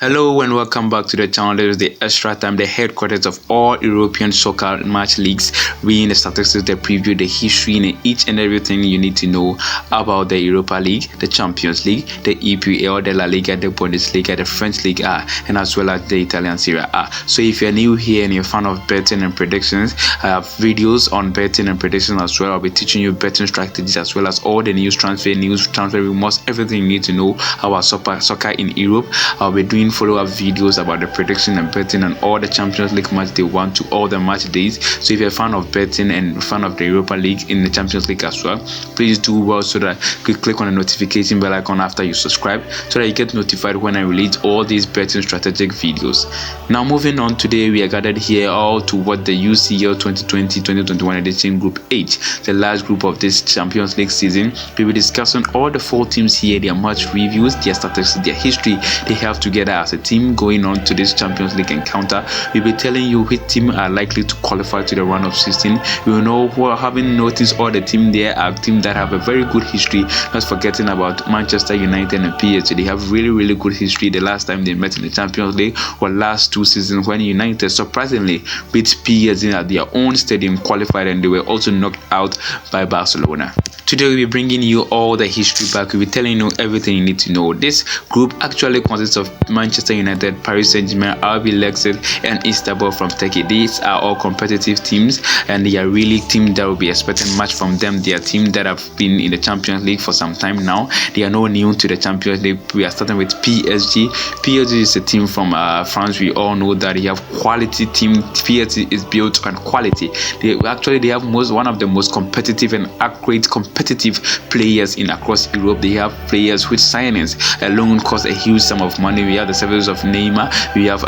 Hello and welcome back to the channel. This is the Extra Time, the headquarters of all European soccer match leagues. We in the statistics, the preview, the history, and each and everything you need to know about the Europa League, the Champions League, the EPL, the La Liga, the Bundesliga, the French League A, and as well as the Italian Serie A. So if you're new here and you're a fan of betting and predictions, I have videos on betting and predictions as well. I'll be teaching you betting strategies as well as all the transfer rumors, everything you need to know about soccer in Europe. I'll be doing follow-up videos about the prediction and betting and all the Champions League match they want to all the match days. So if you're a fan of betting and a fan of the Europa League in the Champions League as well, please do well so that you click on the notification bell icon after you subscribe so that you get notified when I release all these betting strategic videos. Now moving on, today we are gathered here all to what the UCL 2020-2021 edition Group H, the last group of this Champions League season. We will be discussing all the 4 teams here, their match reviews, their statistics, their history they have together as a team going on to this Champions League encounter. We'll be telling you which team are likely to qualify to the round of 16. We will know who are having noticed all the team there are teams that have a very good history. Not forgetting about Manchester United and PSG. They have really good history. The last time they met in the Champions League was last 2 seasons when United surprisingly beat PSG at their own stadium, qualified, and they were also knocked out by Barcelona. Today we'll be bringing you all the history back. We'll be telling you everything you need to know. This group actually consists of Manchester United, Paris Saint-Germain, RB Leipzig, and Istanbul from Turkey. These are all competitive teams, and they are really teams that will be expecting much from them. They are teams that have been in the Champions League for some time now. They are not new to the Champions League. We are starting with PSG. PSG is a team from France. We all know that they have quality team. PSG is built on quality. They have one of the most competitive and accurate competitive players in across Europe. They have players which signings alone cost a huge sum of money. We have the services of Neymar, we have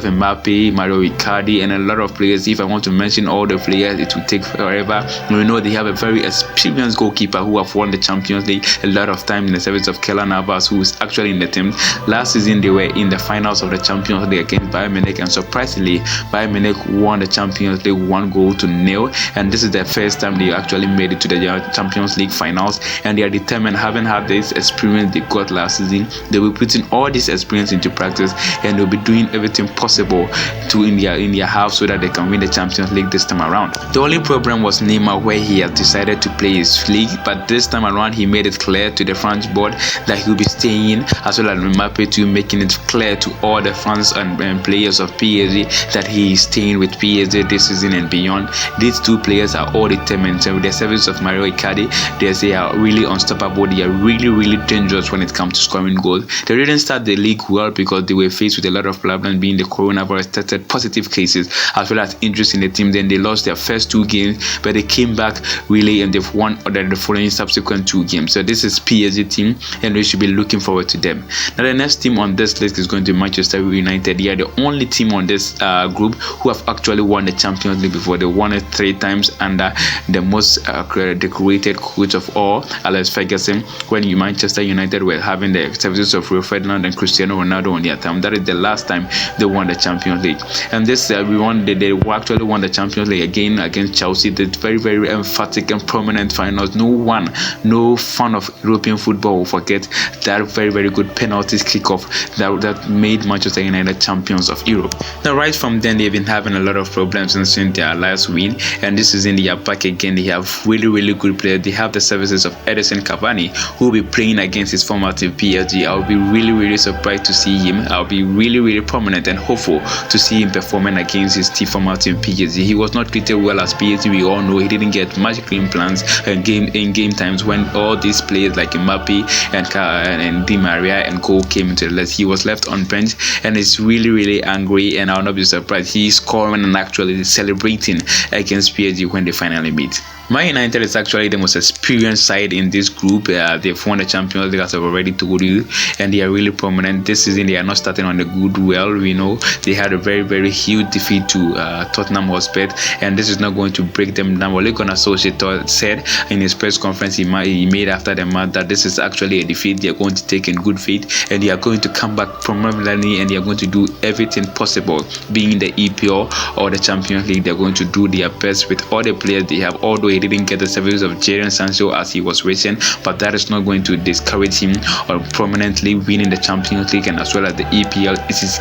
Mbappe, Mario Icardi, and a lot of players. If I want to mention all the players, it will take forever. We know they have a very experienced goalkeeper who have won the Champions League a lot of time in the service of Keylor Navas, who is actually in the team. Last season they were in the finals of the Champions League against Bayern Munich, and surprisingly Bayern Munich won the Champions League 1-0, and this is the first time they actually made it to the Champions League finals. And they are determined, having had this experience they got last season, they will put in all this experience into practice, and they'll be doing everything possible to in their half so that they can win the Champions League this time around. The only problem was Neymar, where he has decided to play his league, but this time around he made it clear to the French board that he'll be staying, as well as Mbappe too, making it clear to all the fans and players of PSG that he is staying with PSG this season and beyond. These 2 players are all determined, and with the service of Mario Icardi, they are really unstoppable. They are really dangerous when it comes to scoring goals. They didn't start the league well because they were faced with a lot of problems, being the coronavirus tested positive cases as well as injuries in the team. Then they lost their first 2 games, but they came back really, and they've won the following subsequent 2 games. So this is PSG team, and we should be looking forward to them. Now the next team on this list is going to be Manchester United. They are the only team on this group who have actually won the Champions League before. They won it 3 times under the most decorated coach of all, Alex Ferguson, when Manchester United were having the services of Rio Ferdinand and Cristiano Ronaldo on their time. That is the last time they won the Champions League. And this they actually won the Champions League again against Chelsea. The very emphatic and prominent finals. No fan of European football will forget that very good penalties kickoff that made Manchester United champions of Europe. Now right from then they've been having a lot of problems since their last win, and this is in the back again. They have really good players. They have the services of Edison Cavani, who will be playing against his former team PSG. I'll be really surprised to see him. I'll be really prominent and hopeful to see him performing against his former team PSG. He was not treated well as PSG. We all know he didn't get much game plans and game times when all these players like Mbappe and Di Maria and Cole came into the list. He was left on bench, and is really angry, and I'll not be surprised he's scoring and actually celebrating against PSG when they finally meet. Man United is actually the most experienced side in this group. They've won the Champions League, as I've already told you, and they are really prominent. This season they are not starting on the good well. We know they had a very huge defeat to Tottenham Hotspur, and this is not going to break them down. Ole Gunnar Solskjaer said in his press conference he made after the match that this is actually a defeat they are going to take in good faith, and they are going to come back prominently, and they are going to do everything possible, being the EPL or the Champions League. They are going to do their best with all the players they have, although it didn't get the services of Jadon Sancho as he was racing, but that is not going to discourage him or prominently winning the Champions League and as well as the EPL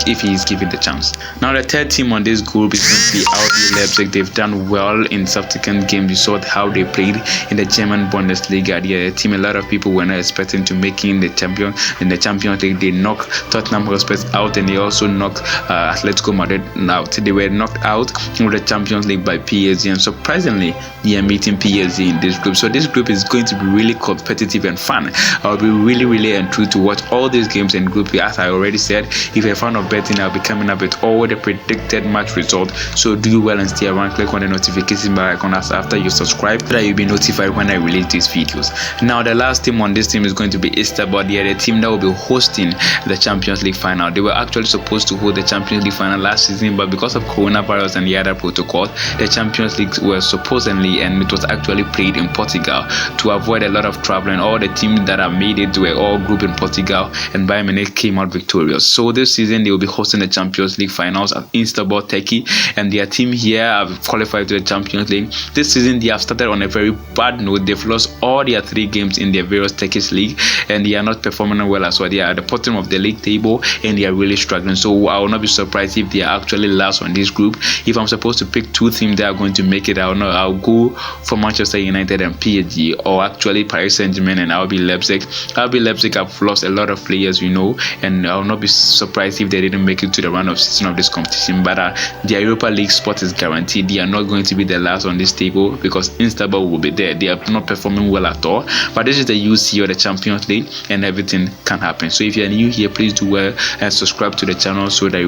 if he is given the chance. Now the third team on this group is going to be RB Leipzig. They've done well in subsequent games. You saw how they played in the German Bundesliga. They are a team a lot of people were not expecting to make in the Champions League. They knocked Tottenham Hotspur out and they also knocked Athletico Madrid out. They were knocked out of the Champions League by PSG, and surprisingly they are meeting PSG in this group. So this group is going to be really competitive and fun. I'll be really enthused to watch all these games in Group B. As I already said, if you're a fan of betting, I'll be coming up with all the predicted match results. So do well and stay around. Click on the notification bell icon after you subscribe so that you'll be notified when I release these videos. Now the last team on this team is going to be Istanbul. They are the team that will be hosting the Champions League final. They were actually supposed to hold the Champions League final last season, but because of coronavirus and the other protocols, the Champions League was supposedly, and it was actually played in Portugal to avoid a lot of traveling. All the teams that have made it were all grouped in Portugal, and Bayern Munich came out victorious. So this season they will be hosting the Champions League finals at Istanbul, Turkey, and their team here have qualified to the Champions League. This season they have started on a very bad note. They've lost all their 3 games in their various Turkish league, and they are not performing well as well. They are at the bottom of the league table and they are really struggling. So I will not be surprised if they are actually last on this group. If I'm supposed to pick 2 teams that are going to make it, I'll go for Manchester United and PSG, or actually Paris Saint-Germain and RB Leipzig. RB Leipzig have lost a lot of players, and I will not be surprised if they didn't make it to the round of 16 of this competition. But their Europa League spot is guaranteed. They are not going to be the last on this table because Istanbul will be there. They are not performing well at all. But this is the UC or the Champions League, and everything can happen. So if you are new here, please do well and subscribe to the channel so that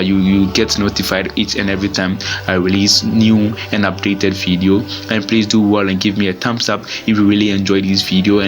you get notified each and every time I release new and updated video. And please do well and give me a thumbs up if you really enjoyed this video. And